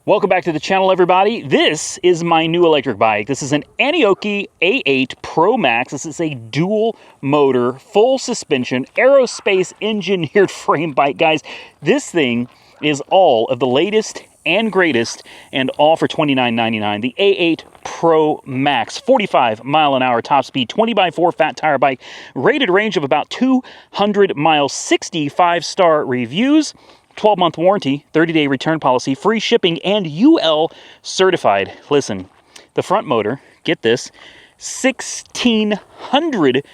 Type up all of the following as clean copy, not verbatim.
Welcome back to the channel, everybody. This is my new electric bike. This is an Aniioki A8 Pro Max. This is a dual motor, full suspension, aerospace engineered frame bike. Guys, this thing is all of the latest and greatest, and all for $29.99. The A8 Pro Max, 45 mile an hour top speed, 20x4 fat tire bike, rated range of about 200 miles, 65-star reviews. 12-month warranty, 30-day return policy, free shipping, and UL certified. Listen, the front motor, get this, 1,600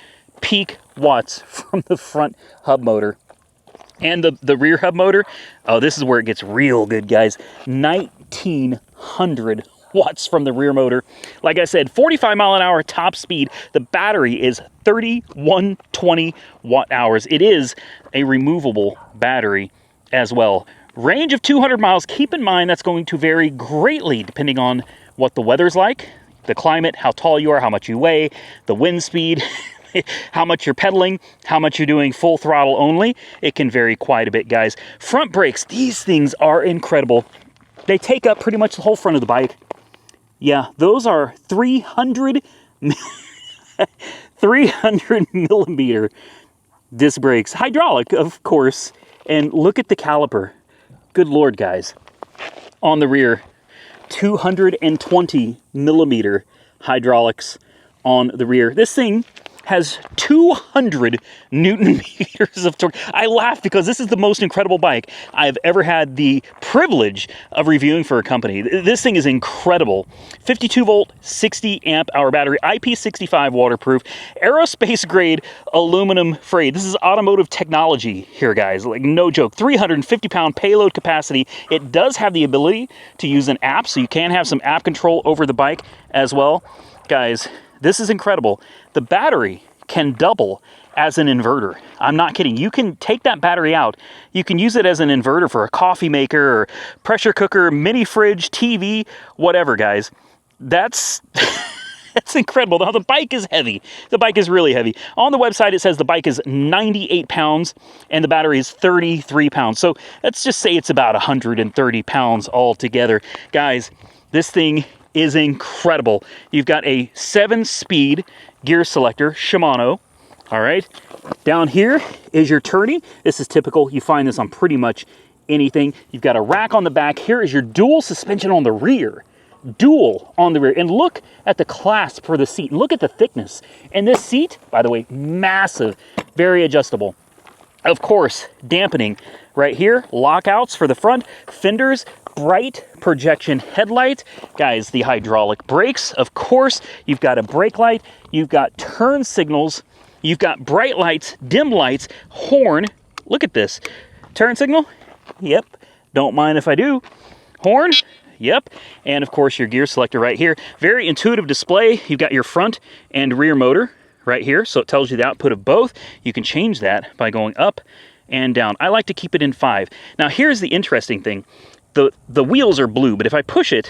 peak watts from the front hub motor. And the rear hub motor, oh, this is where it gets real good, guys. 1,900 watts from the rear motor. Like I said, 45 mile an hour top speed. The battery is 3,120 watt hours. It is a removable battery as well. Range of 200 miles. Keep in mind that's going to vary greatly depending on what the weather's like, the climate, how tall you are, how much you weigh, the wind speed, how much you're pedaling, how much you're doing full throttle only. It can vary quite a bit, guys. Front brakes, these things are incredible. They take up pretty much the whole front of the bike. Yeah, those are 300 millimeter disc brakes. Hydraulic, of course. And look at the caliper. Good Lord, guys. On the rear, 220 millimeter hydraulics on the rear. This thing has 200 Newton meters of torque. I laugh because this is the most incredible bike I've ever had the privilege of reviewing for a company. This thing is incredible. 52 volt, 60 amp hour battery, IP65 waterproof, aerospace grade aluminum frame. This is automotive technology here, guys. Like, no joke. 350 pound payload capacity. It does have the ability to use an app, so you can have some app control over the bike as well. Guys, this is incredible. The battery can double as an inverter. I'm not kidding. You can take that battery out. You can use it as an inverter for a coffee maker or pressure cooker, mini fridge, TV, whatever, guys. That's incredible. Now, the bike is heavy. The bike is really heavy. On the website, it says the bike is 98 pounds and the battery is 33 pounds. So let's just say it's about 130 pounds altogether. Guys, this thing is incredible. You've got a 7-speed gear selector, Shimano. All right. Down here is your tourney. This is typical. You find this on pretty much anything. You've got a rack on the back. Here is your dual suspension on the rear. Dual on the rear. And look at the clasp for the seat. Look at the thickness. And this seat, by the way, massive, very adjustable. Of course, dampening right here. Lockouts for the front. Fenders. Bright projection headlight. Guys, the hydraulic brakes, of course. You've got a brake light. You've got turn signals. You've got bright lights, dim lights, horn. Look at this. Turn signal? Yep. Don't mind if I do. Horn? Yep. And of course, your gear selector right here. Very intuitive display. You've got your front and rear motor right here. So it tells you the output of both. You can change that by going up and down. I like to keep it in 5. Now, here's the interesting thing. The wheels are blue, but if I push it,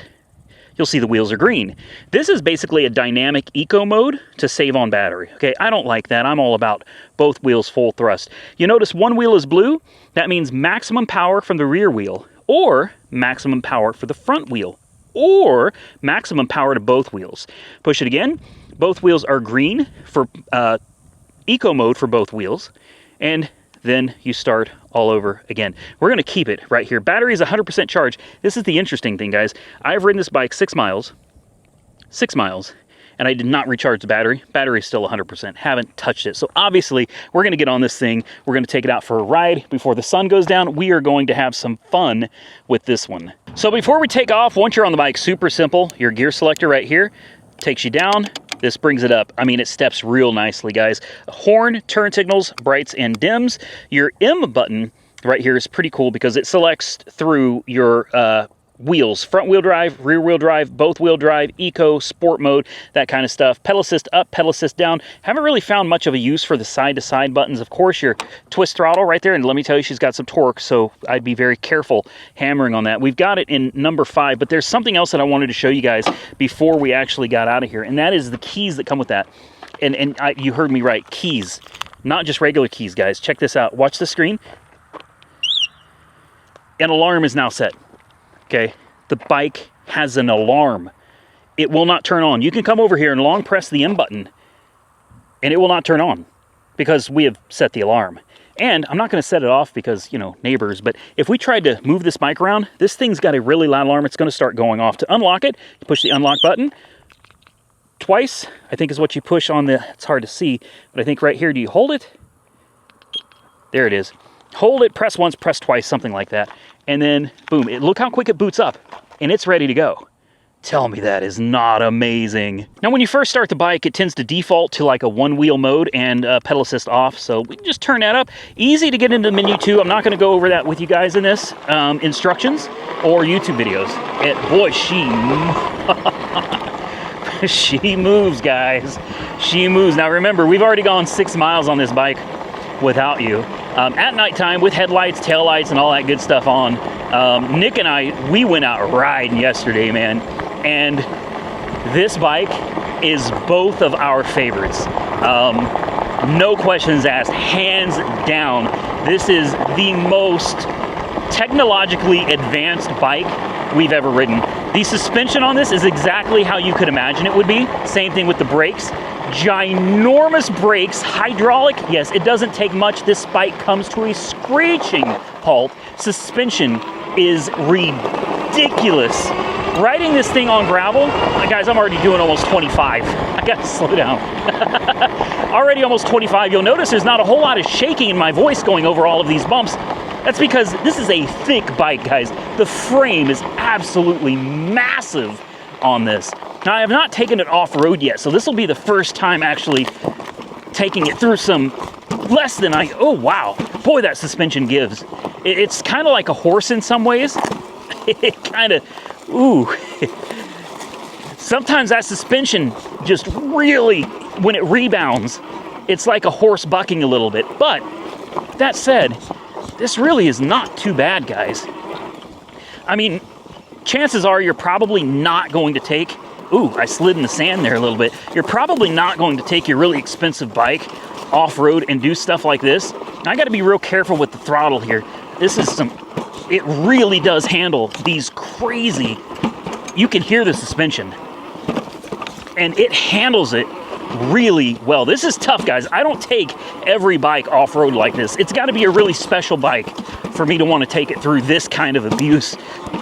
you'll see the wheels are green. This is basically a dynamic eco mode to save on battery. Okay, I don't like that. I'm all about both wheels full thrust. You notice one wheel is blue. That means maximum power from the rear wheel, or maximum power for the front wheel, or maximum power to both wheels. Push it again. Both wheels are green for eco mode for both wheels. And then you start all over again. We're going to keep it right here. Battery is 100% charged. This is the interesting thing, guys. I've ridden this bike 6 miles, and I did not recharge the battery. Battery is still 100%. Haven't touched it. So obviously, we're going to get on this thing. We're going to take it out for a ride before the sun goes down. We are going to have some fun with this one. So before we take off, once you're on the bike, super simple. Your gear selector right here takes you down. This brings it up. I mean, it steps real nicely, guys. Horn, turn signals, brights, and dims. Your M button right here is pretty cool because it selects through your wheels. Front wheel drive, rear wheel drive, both wheel drive, eco, sport mode, that kind of stuff. Pedal assist up, pedal assist down. Haven't really found much of a use for the side-to-side buttons. Of course, your twist throttle right there, and let me tell you, she's got some torque, so I'd be very careful hammering on that. We've got it in number 5, but there's something else that I wanted to show you guys before we actually got out of here, and that is the keys that come with that. And you heard me right, keys. Not just regular keys, guys. Check this out. Watch the screen. An alarm is now set. Okay, the bike has an alarm. It will not turn on. You can come over here and long press the M button, and it will not turn on because we have set the alarm. And I'm not going to set it off because, you know, neighbors, but if we tried to move this bike around, this thing's got a really loud alarm. It's going to start going off. To unlock it, you push the unlock button twice, I think is what you push on the, it's hard to see, but I think right here, do you hold it? There it is. Hold it, press once, press twice, something like that. And then, boom, look how quick it boots up, and it's ready to go. Tell me that is not amazing. Now, when you first start the bike, it tends to default to like a one-wheel mode and pedal assist off, so we can just turn that up. Easy to get into the menu too. I'm not gonna go over that with you guys in this instructions or YouTube videos. Boy, she moves, guys. She moves. Now remember, we've already gone 6 miles on this bike without you. At nighttime with headlights, taillights, and all that good stuff on. Nick and I, we went out riding yesterday, man. And this bike is both of our favorites. No questions asked, hands down. This is the most technologically advanced bike we've ever ridden. The suspension on this is exactly how you could imagine it would be. Same thing with the brakes. Ginormous brakes, hydraulic. Yes, it doesn't take much. This bike comes to a screeching halt. Suspension is ridiculous. Riding this thing on gravel, guys, I'm already doing almost 25. I gotta slow down. Already almost 25. You'll notice there's not a whole lot of shaking in my voice going over all of these bumps. That's because this is a thick bike, guys. The frame is absolutely massive on this. Now, I have not taken it off-road yet, so this will be the first time actually taking it through some less than oh, wow. Boy, that suspension gives. It's kind of like a horse in some ways. It kind of, ooh. Sometimes that suspension just really, when it rebounds, it's like a horse bucking a little bit. But that said, this really is not too bad, guys. I mean, chances are you're probably not going to take, ooh, I slid in the sand there a little bit. You're probably not going to take your really expensive bike off-road and do stuff like this. Now, I got to be real careful with the throttle here. This is it really does handle these crazy, you can hear the suspension. And it handles it really well. This is tough, guys. I don't take every bike off-road like this. It's got to be a really special bike for me to want to take it through this kind of abuse.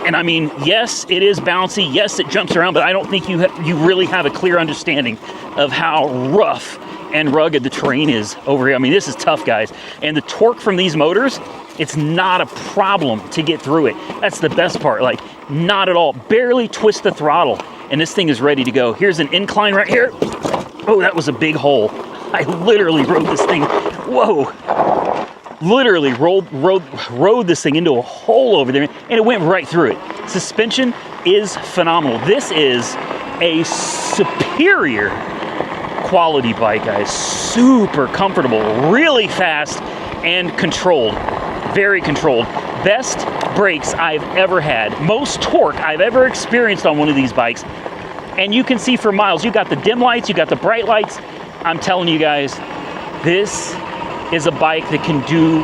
And I mean, yes, it is bouncy. Yes, it jumps around, but I don't think you really have a clear understanding of how rough and rugged the terrain is over here. I mean, this is tough, guys. And the torque from these motors, it's not a problem to get through it. That's the best part. Like, not at all. Barely twist the throttle, and this thing is ready to go. Here's an incline right here. Oh, that was a big hole. I literally rode this thing. Whoa. Literally rode this thing into a hole over there, and it went right through it. Suspension is phenomenal. This is a superior quality bike, guys. Super comfortable, really fast, and controlled. Very controlled. Best brakes I've ever had. Most torque I've ever experienced on one of these bikes. And you can see for miles. You got the dim lights, you got the bright lights. I'm telling you guys, this is a bike that can do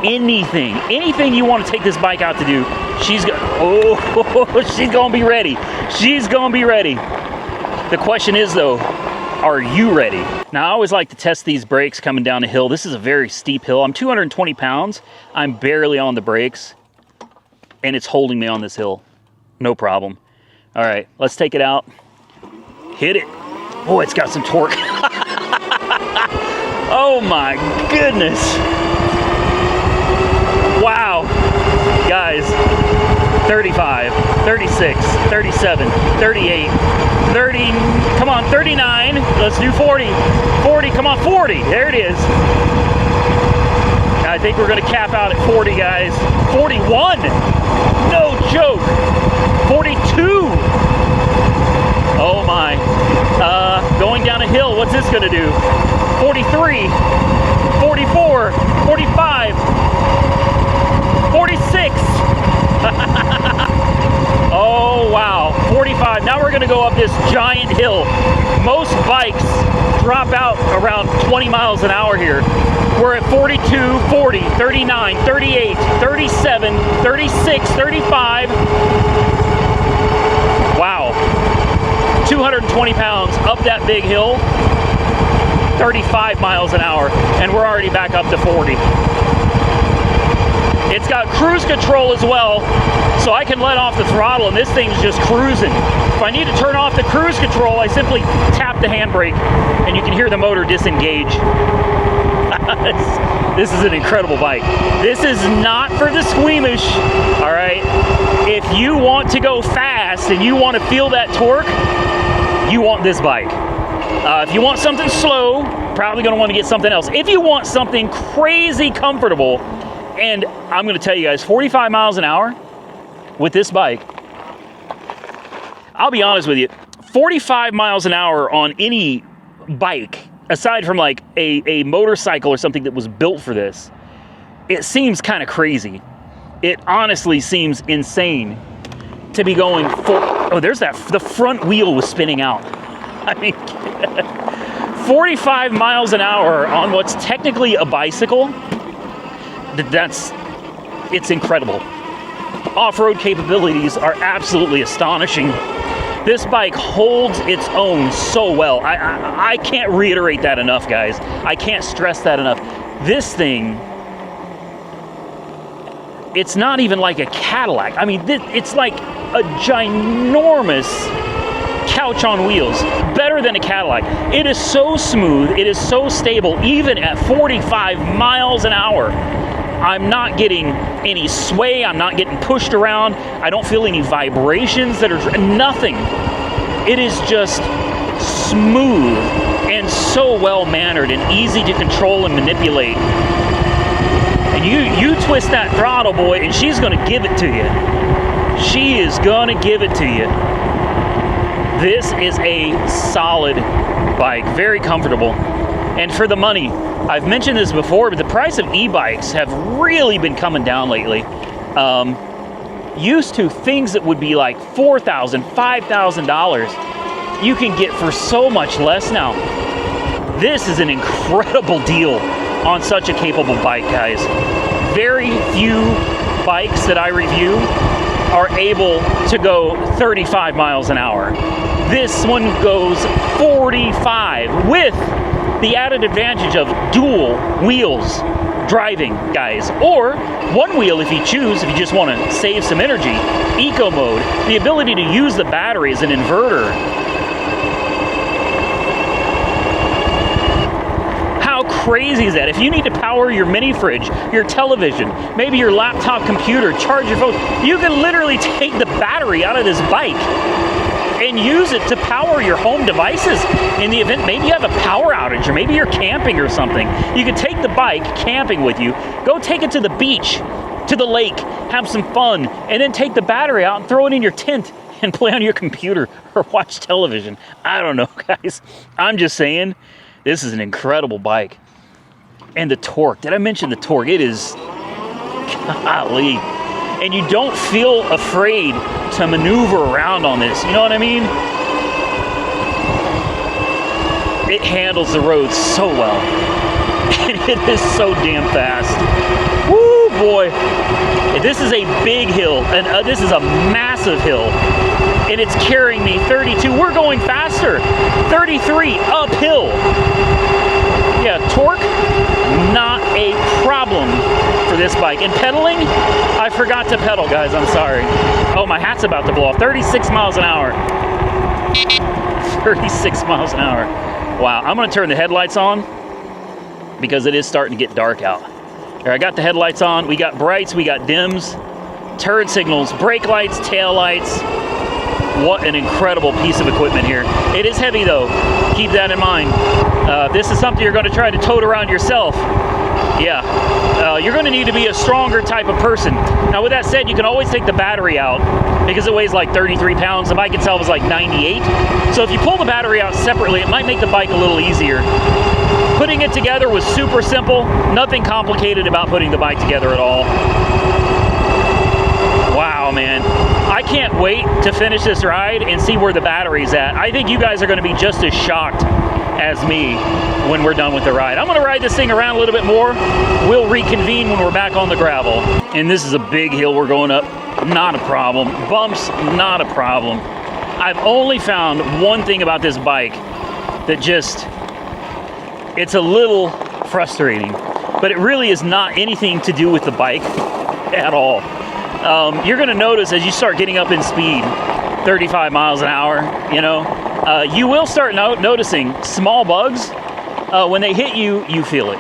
anything. Anything you want to take this bike out to do, she's gonna be ready. She's gonna be ready. The question is though, are you ready? Now, I always like to test these brakes coming down a hill. This is a very steep hill. I'm 220 pounds. I'm barely on the brakes, and it's holding me on this hill. No problem. All right, let's take it out. Hit it. Oh, it's got some torque. Oh my goodness. Wow. Guys, 35, 36, 37, 38, 30, come on, 39. Let's do 40. 40, come on, 40. There it is. I think we're going to cap out at 40, guys. 41. No joke. 42. Oh my. Going down a hill, what's this going to do? 43, 44, 45, 46. Oh wow, 45. Now we're going to go up this giant hill. Most bikes drop out around 20 miles an hour here. We're at 42, 40, 39, 38, 37, 36, 35. that big hill, 35 miles an hour, and we're already back up to 40. It's got cruise control as well, so I can let off the throttle and this thing's just cruising. If I need to turn off the cruise control, I simply tap the handbrake and you can hear the motor disengage. This is an incredible bike. This is not for the squeamish, all right? If you want to go fast and you want to feel that torque, you want this bike. If you want something slow, probably gonna want to get something else. If you want something crazy comfortable, and I'm gonna tell you guys, 45 miles an hour with this bike, I'll be honest with you, 45 miles an hour on any bike, aside from like a motorcycle or something that was built for this, it seems kind of crazy. It honestly seems insane to be going full. Oh, there's that, the front wheel was spinning out. I mean, 45 miles an hour on what's technically a bicycle, it's incredible. Off-road capabilities are absolutely astonishing. This bike holds its own so well. I can't reiterate that enough, guys. I can't stress that enough. This thing, it's not even like a Cadillac. I mean, it's like a ginormous couch on wheels. Better than a Cadillac. It is so smooth. It is so stable, even at 45 miles an hour. I'm not getting any sway. I'm not getting pushed around. I don't feel any vibrations that are nothing. It is just smooth and so well mannered and easy to control and manipulate. And you twist that throttle, boy, and she's gonna give it to you. She is gonna give it to you. This is a solid bike, very comfortable. And for the money, I've mentioned this before, but the price of e-bikes have really been coming down lately. Used to things that would be like $4,000, $5,000, you can get for so much less now. This is an incredible deal on such a capable bike, guys. Very few bikes that I review are able to go 35 miles an hour. This one goes 45 with the added advantage of dual wheels driving, guys, or one wheel if you choose, if you just want to save some energy. Eco mode, the ability to use the battery as an inverter. How crazy is that? If you need to power your mini fridge, your television, maybe your laptop computer, charge your phone, you can literally take the battery out of this bike and use it to power your home devices in the event maybe you have a power outage or maybe you're camping or something. You can take the bike camping with you, go take it to the beach, to the lake, have some fun, and then take the battery out and throw it in your tent and play on your computer or watch television. I don't know, guys. I'm just saying, this is an incredible bike. And the torque, did I mention the torque? It is, golly. And you don't feel afraid to maneuver around on this. You know what I mean? It handles the road so well. And it is so damn fast. Woo, boy. This is a big hill. And this is a massive hill. And it's carrying me 32. We're going faster. 33 uphill. Yeah, torque, not a problem for this bike. And pedaling, I forgot to pedal, guys. I'm sorry. Oh, my hat's about to blow off. 36 miles an hour. 36 miles an hour. Wow, I'm gonna turn the headlights on because it is starting to get dark out. Here, I got the headlights on. We got brights, we got dims, turn signals, brake lights, tail lights. What an incredible piece of equipment here. It is heavy though, keep that in mind. This is something you're gonna try to tote around yourself. Yeah, you're gonna need to be a stronger type of person. Now with that said, you can always take the battery out because it weighs like 33 pounds. The bike itself is like 98. So if you pull the battery out separately, it might make the bike a little easier. Putting it together was super simple. Nothing complicated about putting the bike together at all. Wow, man. I can't wait to finish this ride and see where the battery's at. I think you guys are gonna be just as shocked as me when we're done with the ride. I'm gonna ride this thing around a little bit more. We'll reconvene when we're back on the gravel. And this is a big hill we're going up. Not a problem. Bumps, not a problem. I've only found one thing about this bike that just, it's a little frustrating, but it really is not anything to do with the bike at all. You're gonna notice as you start getting up in speed, 35 miles an hour, you know, you will start noticing small bugs. When they hit you, you feel it.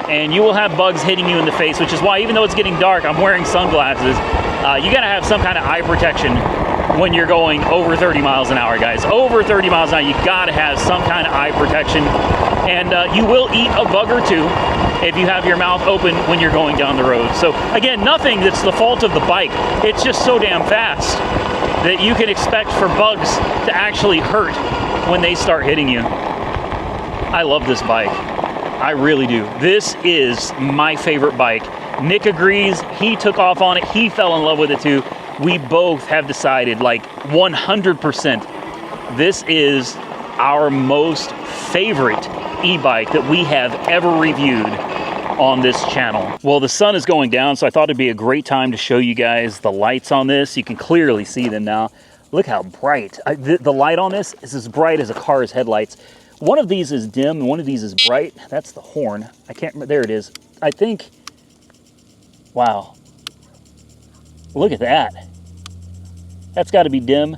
And you will have bugs hitting you in the face, which is why even though it's getting dark, I'm wearing sunglasses. You gotta have some kind of eye protection when you're going over 30 miles an hour, guys. Over 30 miles an hour, you gotta have some kind of eye protection. And you will eat a bug or two if you have your mouth open when you're going down the road. So again, nothing that's the fault of the bike. It's just so damn fast that you can expect for bugs to actually hurt when they start hitting you. I love this bike. I really do. This is my favorite bike. Nick agrees. He took off on it. He fell in love with it too. We both have decided, like 100%, this is our most favorite e-bike that we have ever reviewed on this channel. Well, the sun is going down, so I thought it'd be a great time to show you guys the lights on this. You can clearly see them now. Look how bright. The light on this is as bright as a car's headlights. One of these is dim and one of these is bright. That's the horn. I can't remember. There it is. I think, wow. Look at that. That's got to be dim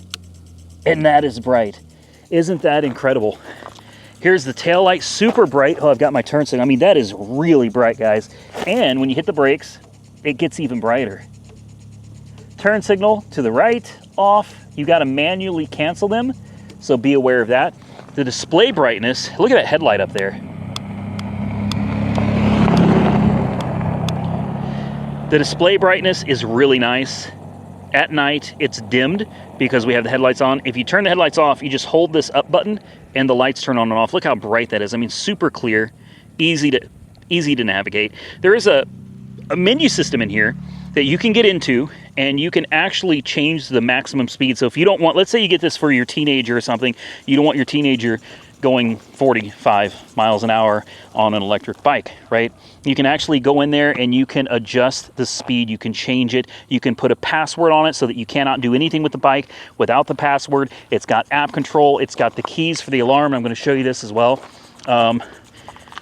and that is bright. Isn't that incredible? Here's the tail light, super bright. Oh, I've got my turn signal. I mean, that is really bright, guys. And when you hit the brakes, it gets even brighter. Turn signal to the right, off. You got to manually cancel them, so be aware of that. The display brightness, look at that headlight up there. The display brightness is really nice. At night, it's dimmed because we have the headlights on. If you turn the headlights off, you just hold this up button and the lights turn on and off. Look how bright that is. I mean, super clear, easy to navigate. There is a menu system in here that you can get into, and you can actually change the maximum speed. So if you don't want, let's say you get this for your teenager or something, you don't want your teenager going 45 miles an hour on an electric bike, right? You can actually go in there and you can adjust the speed. You can change it. You can put a password on it so that you cannot do anything with the bike without the password. It's got app control. It's got the keys for the alarm. I'm going to show you this as well.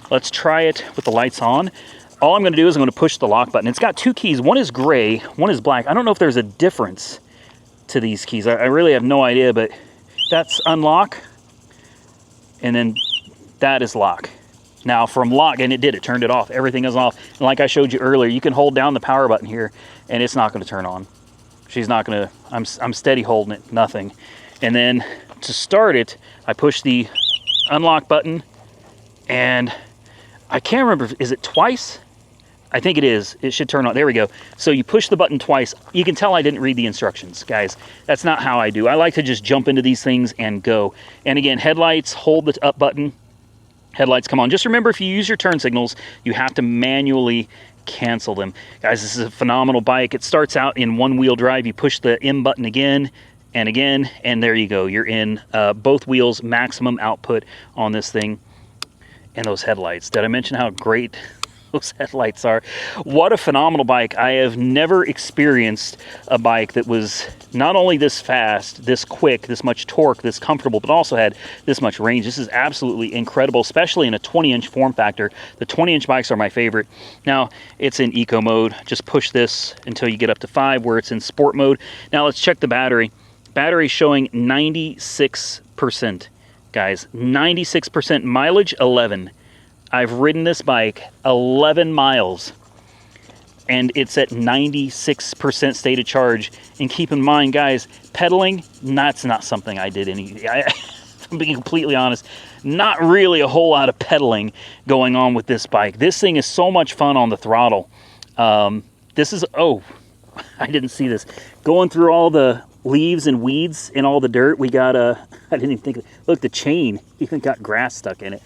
Let's try it with the lights on. All I'm going to do is I'm going to push the lock button. It's got two keys. One is gray, one is black. I don't know if there's a difference to these keys. I really have no idea, but that's unlock, and then that is lock. Now from lock, and it turned it off. Everything is off. And like I showed you earlier, you can hold down the power button here, and it's not going to turn on. She's not going to, I'm steady holding it, nothing. And then to start it, I push the unlock button, and I can't remember, is it twice? I think it is. It should turn on. There we go. So you push the button twice. You can tell I didn't read the instructions, guys. That's not how I do. I like to just jump into these things and go. And again, headlights, hold the up button. Headlights come on. Just remember, if you use your turn signals, you have to manually cancel them. Guys, this is a phenomenal bike. It starts out in one-wheel drive. You push the M button again, and there you go. You're in both wheels, maximum output on this thing. And those headlights. Did I mention how great those headlights are? What a phenomenal bike. I have never experienced a bike that was not only this fast, this quick, this much torque, this comfortable, but also had this much range. This is absolutely incredible, especially in a 20-inch form factor. The 20-inch bikes are my favorite. Now, it's in eco mode. Just push this until you get up to 5, where it's in sport mode. Now, let's check the battery. Battery showing 96%. Guys, 96% mileage, 11. I've ridden this bike 11 miles, and it's at 96% state of charge. And keep in mind, guys, pedaling, that's not something I did I'm being completely honest, not really a whole lot of pedaling going on with this bike. This thing is so much fun on the throttle. This is, oh, I didn't see this. Going through all the leaves and weeds and all the dirt, we got I didn't even think, look, the chain even got grass stuck in it.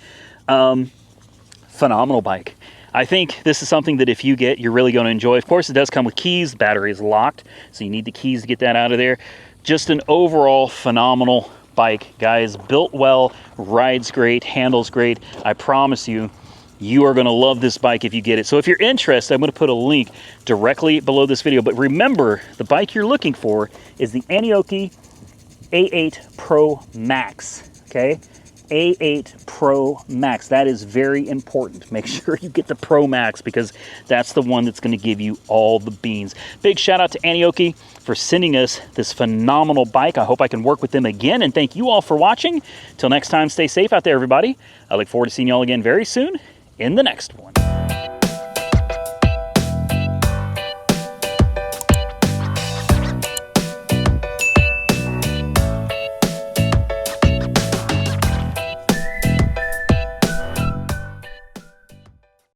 Phenomenal bike. I think this is something that if you get, you're really going to enjoy. Of course, it does come with keys. The battery is locked, so you need the keys to get that out of there. Just an overall phenomenal bike, guys. Built well, rides great, handles great. I promise you, you are going to love this bike if you get it. So if you're interested, I'm going to put a link directly below this video. But remember, the bike you're looking for is the Aniioki A8 Pro Max, okay? A8 Pro Max. That is very important. Make sure you get the Pro Max because that's the one that's going to give you all the beans. Big shout out to Aniioki for sending us this phenomenal bike. I hope I can work with them again, and thank you all for watching. Till next time, stay safe out there, everybody. I look forward to seeing you all again very soon in the next one.